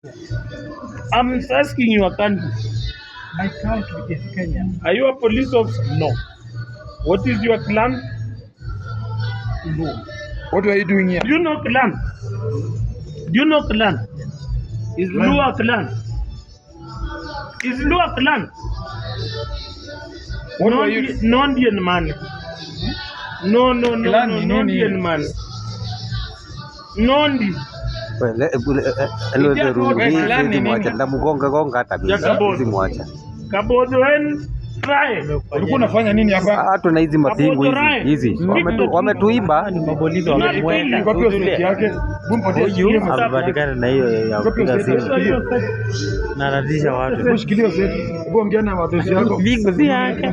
I'm asking your country. My country is Kenya. Are you a police officer? No. What is your clan? No. What are you doing here? Do you know clan? Do you know clan? Is Lua clan? Is Lua clan? What are you? Non-Indian man. No, Clan ni nini? non-Indian man. Nondi. Clan ni nini? Ndamugonga hata hizi mwacha. Kabodho en try. Ulikuwa unafanya nini hapa? Hata na hizi mapingu hizi. Wametuiba Ni mapolisi wamemweka. Kwa hiyo yake. Huyu amepatikana na hiyo ya kupiga simu. Na anatisha watu. Shikilia zetu. Hebu ongea na watu yako. Vingo si yake.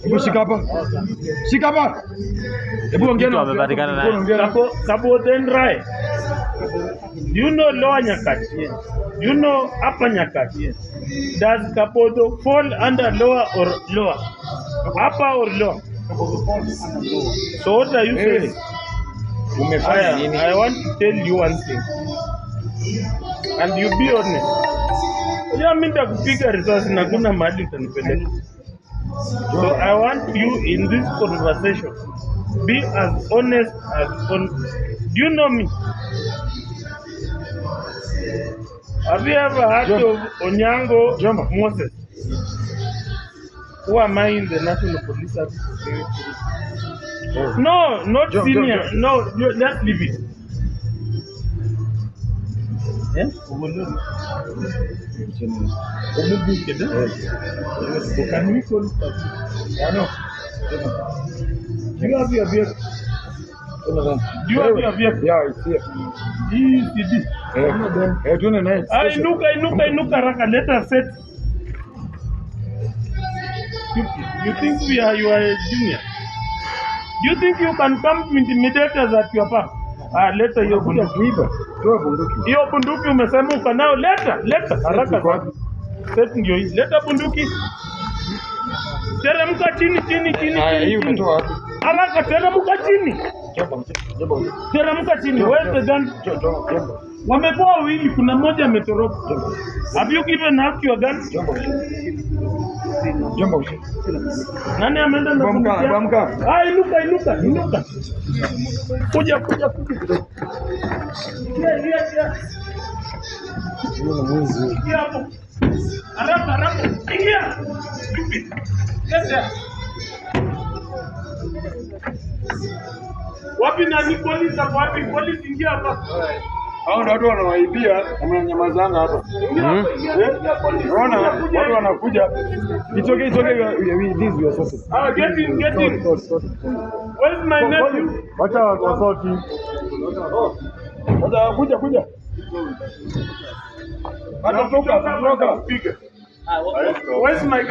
Hebu shika hapa. Shika hapa. Hebu ongea na amepatikana na Kabodho en try. Do you know Lower Nyakach? Do you know Upper Nyakach? Does Kabodho fall under lower or lower? Upper or lower? So what are you saying? I want to tell you one thing. And you be honest. Ya mimi nitakupiga risasi na kuna mahali utanipeleka. So I want you in this conversation be as honest as on. Do you know me? Have you ever heard of Onyango Moses? Who am I in the National Police Service? No, not senior. No, let's leave it. Yes? Can we call it? Do you have your vehicle? Do you have your vehicle? Yeah, it's here. ECD. Tuende naye. Inuka raka, let us set. You think we are your junior? Do you think you can come to intimidate us at your park? Leta hiyo bunduki. Kuiba. Toa bunduki. Hiyo bunduki umesema uko nayo, leta haraka kwa. Set ndio hii. Leta bunduki. Teremka chini. Haya, hii umetoa wapi? Haraka teremka chini. Teremka chini. Where's the gun? Wamepoa wawili, kuna mmoja ametoroka. Have you given up your gun? Jomba usi. Nani ameenda na bunduki? Bamka. Inuka. Kuja. Yeah. Ingia hapo. Haraka. Ingia. Leta. Wapi nani polisi hapo? Wapi polisi? Ingia hapa. Hao ndio watu wanawaibia, wamenyamazanga hapa. Unaona watu wanakuja. Itoke we this we are sorted. Get in. Where's my nephew? Wacha wasoti. Wacha kuja. Hata kutoka. Where's my guy?